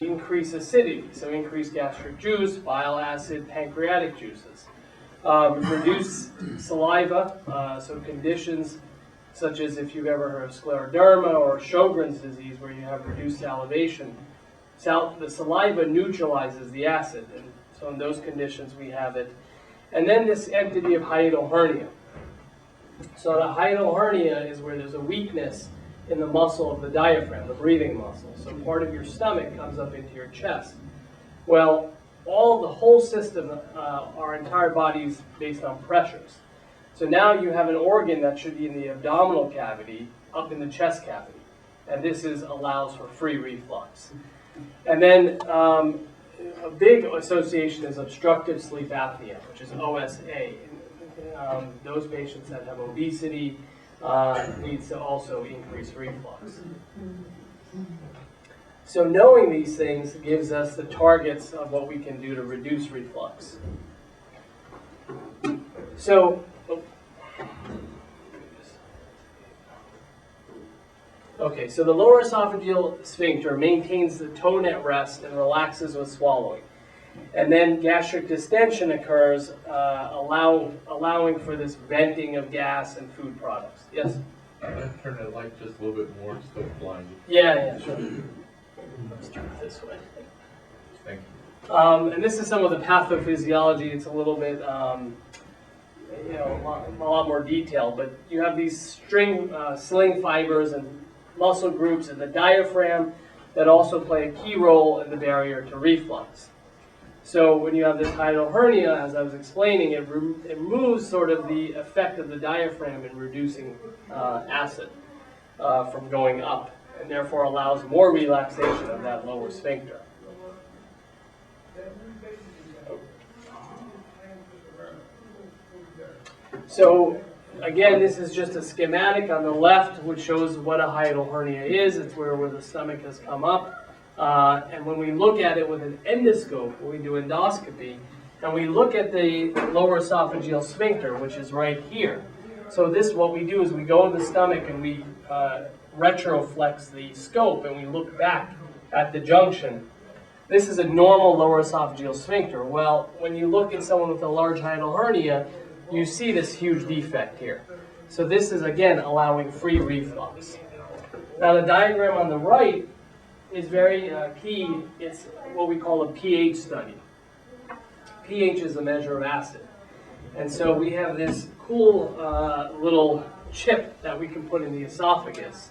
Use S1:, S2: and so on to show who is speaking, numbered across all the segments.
S1: increase acidity, so increase gastric juice, bile acid, pancreatic juices. Reduce saliva, so conditions such as if you've ever heard of scleroderma or Sjogren's disease where you have reduced salivation. The saliva neutralizes the acid, and so in those conditions we have it. And then this entity of hiatal hernia. So the hiatal hernia is where there's a weakness in the muscle of the diaphragm, the breathing muscle. So part of your stomach comes up into your chest. Well, the whole system, our entire body is based on pressures. So now you have an organ that should be in the abdominal cavity, up in the chest cavity. And this allows for free reflux. And then a big association is obstructive sleep apnea, which is OSA. Those patients that have obesity needs to also increase reflux. So knowing these things gives us the targets of what we can do to reduce reflux. So, so the lower esophageal sphincter maintains the tone at rest and relaxes with swallowing. And then gastric distension occurs, allowing for this venting of gas and food products. Yes?
S2: Can I turn the light just a little bit more, still blinded?
S1: Yeah, sure. Let's turn it this way.
S2: Thank you.
S1: And this is some of the pathophysiology. It's a little bit, a lot more detailed. But you have these sling fibers and muscle groups in the diaphragm that also play a key role in the barrier to reflux. So when you have this hiatal hernia, as I was explaining, it removes sort of the effect of the diaphragm in reducing acid from going up, and therefore allows more relaxation of that lower sphincter. So again, this is just a schematic on the left which shows what a hiatal hernia is. It's where the stomach has come up. And when we look at it with an endoscope, when we do endoscopy, and we look at the lower esophageal sphincter, which is right here. So what we do is we go in the stomach and we retroflex the scope and we look back at the junction. This is a normal lower esophageal sphincter. Well, when you look at someone with a large hiatal hernia, you see this huge defect here. So this is, again, allowing free reflux. Now the diagram on the right is very key. It's what we call a pH study. pH is a measure of acid. And so we have this cool little chip that we can put in the esophagus,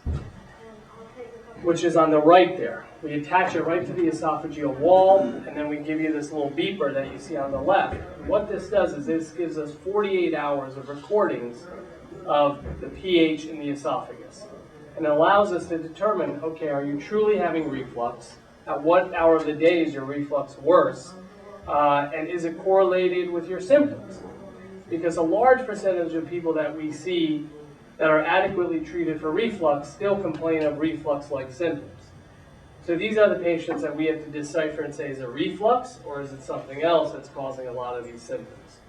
S1: which is on the right there. We attach it right to the esophageal wall, and then we give you this little beeper that you see on the left. What this does is this gives us 48 hours of recordings of the pH in the esophagus. And it allows us to determine, okay, are you truly having reflux? At what hour of the day is your reflux worse? And is it correlated with your symptoms? Because a large percentage of people that we see that are adequately treated for reflux still complain of reflux-like symptoms. So these are the patients that we have to decipher and say, is it reflux or is it something else that's causing a lot of these symptoms?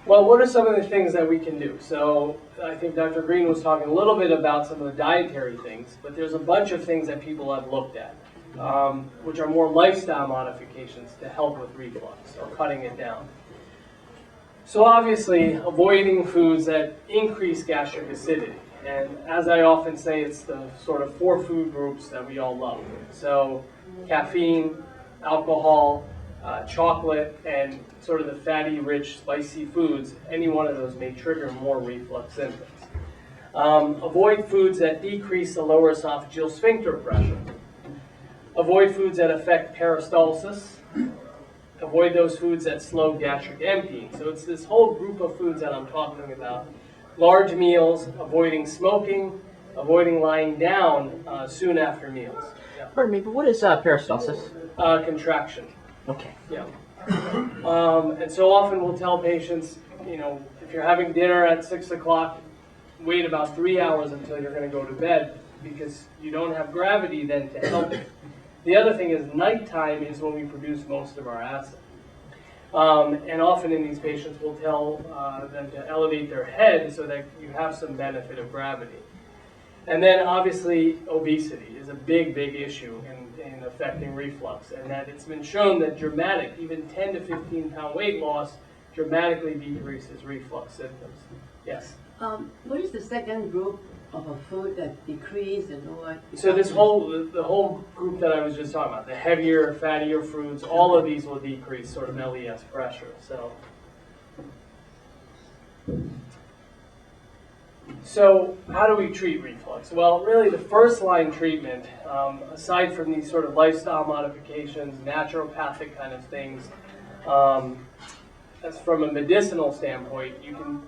S1: Well, what are some of the things that we can do? So I think Dr. Green was talking a little bit about some of the dietary things, but there's a bunch of things that people have looked at, which are more lifestyle modifications to help with reflux or cutting it down. So obviously, avoiding foods that increase gastric acidity. And as I often say, it's the sort of 4 food groups that we all love. So caffeine, alcohol, chocolate, and sort of the fatty, rich, spicy foods. Any one of those may trigger more reflux symptoms. Avoid foods that decrease the lower esophageal sphincter pressure. Avoid foods that affect peristalsis. Avoid those foods that slow gastric emptying. So it's this whole group of foods that I'm talking about. Large meals, avoiding smoking, avoiding lying down soon after meals. Yeah.
S3: Pardon me, but what is peristalsis?
S1: Contraction.
S3: Okay.
S1: Yeah. And so often we'll tell patients, if you're having dinner at 6 o'clock, wait about 3 hours until you're going to go to bed because you don't have gravity then to help you. The other thing is nighttime is when we produce most of our acid. And often in these patients we'll tell them to elevate their head so that you have some benefit of gravity. And then obviously obesity is a big, big issue in affecting reflux, and that it's been shown that dramatic, even 10 to 15 pound weight loss dramatically decreases reflux symptoms. Yes?
S4: What is the second group of a food that decrease and lower?
S1: So the whole group that I was just talking about, the heavier, fattier foods, all of these will decrease sort of LES pressure. So how do we treat reflux? Well, really the first line treatment, aside from these sort of lifestyle modifications, naturopathic kind of things, as from a medicinal standpoint, you can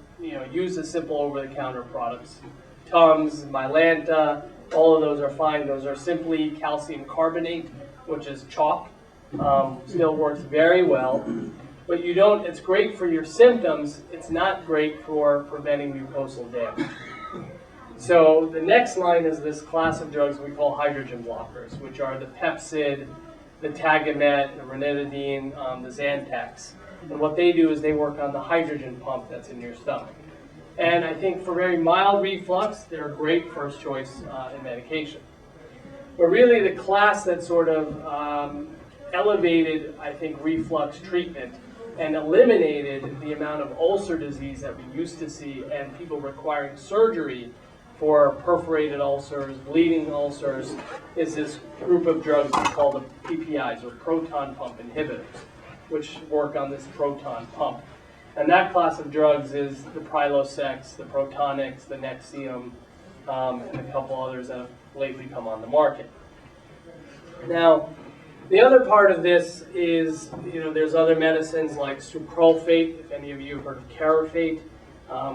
S1: use the simple over-the-counter products. Tums, Mylanta, all of those are fine. Those are simply calcium carbonate, which is chalk. Still works very well. But you don't, it's great for your symptoms. It's not great for preventing mucosal damage. So the next line is this class of drugs we call hydrogen blockers, which are the Pepcid, the Tagamet, the ranitidine, the Zantac. And what they do is they work on the hydrogen pump that's in your stomach. And I think for very mild reflux, they're a great first choice in medication. But really the class that sort of elevated, I think, reflux treatment and eliminated the amount of ulcer disease that we used to see and people requiring surgery for perforated ulcers, bleeding ulcers, is this group of drugs we call the PPIs, or proton pump inhibitors, which work on this proton pump. And that class of drugs is the Prilosec, the Protonix, the Nexium, and a couple others that have lately come on the market. Now, the other part of this is, there's other medicines like sucralfate, if any of you have heard of Carafate,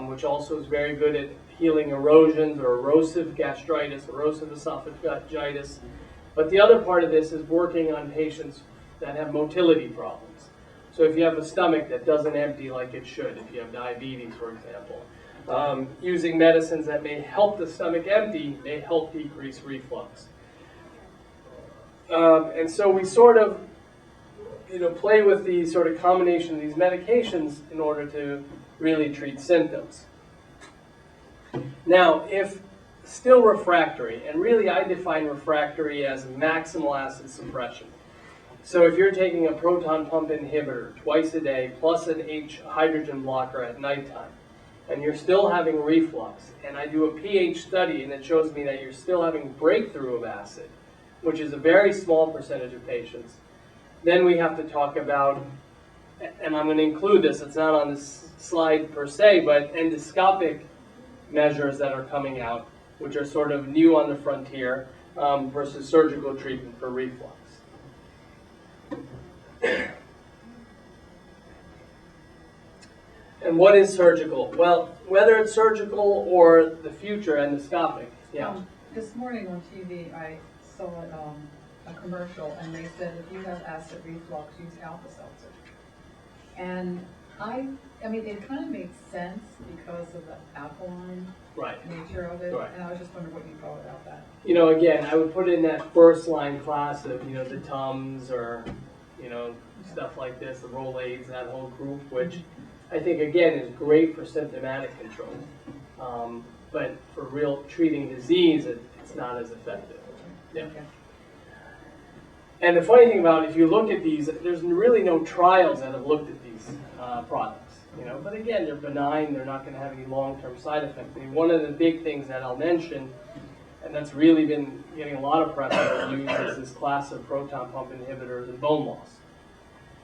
S1: which also is very good at healing erosions or erosive gastritis, erosive esophagitis. But the other part of this is working on patients that have motility problems. So if you have a stomach that doesn't empty like it should, if you have diabetes, for example, using medicines that may help the stomach empty may help decrease reflux. And so we sort of, play with the sort of combination of these medications in order to really treat symptoms. Now, if still refractory, and really I define refractory as maximal acid suppression. So if you're taking a proton pump inhibitor twice a day plus an hydrogen blocker at nighttime, and you're still having reflux, and I do a pH study and it shows me that you're still having breakthrough of acid, which is a very small percentage of patients, then we have to talk about, and I'm going to include this, it's not on this slide per se, but endoscopic measures that are coming out, which are sort of new on the frontier, versus surgical treatment for reflux. And what is surgical? Well, whether it's surgical or the future endoscopic, yeah.
S5: This morning on TV, I saw a commercial, and they said if you have acid reflux, use Alka-Seltzer. And I mean, it kind of makes sense because of the alkaline nature of it. Right. And I was just wondering what you thought about that.
S1: Again, I would put in that first line class of, the Tums or, stuff like this, the Rolaids, that whole group, which I think, again, is great for symptomatic control. But for real treating disease, it's not as effective. Yeah. Okay. And the funny thing about it, if you look at these, there's really no trials that have looked at these products. But again, they're benign. They're not going to have any long-term side effects. I mean, one of the big things that I'll mention, and that's really been getting a lot of press and used, is this class of proton pump inhibitors and bone loss.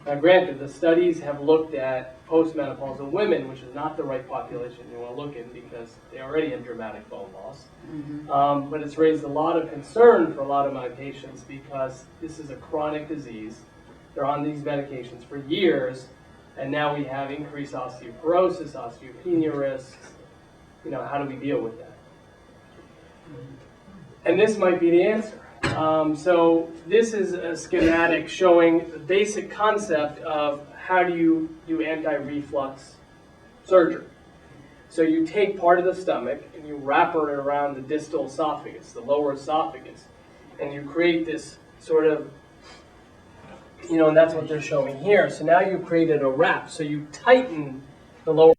S1: Now, granted, the studies have looked at postmenopausal women, which is not the right population you want to look in because they already have dramatic bone loss. Mm-hmm. But it's raised a lot of concern for a lot of my patients because this is a chronic disease. They're on these medications for years, and now we have increased osteoporosis, osteopenia risks. How do we deal with that? And this might be the answer. So this is a schematic showing the basic concept of how do you do anti-reflux surgery. So you take part of the stomach and you wrap it around the distal esophagus, the lower esophagus, and you create this sort of, and that's what they're showing here. So now you created a wrap. So you tighten the lower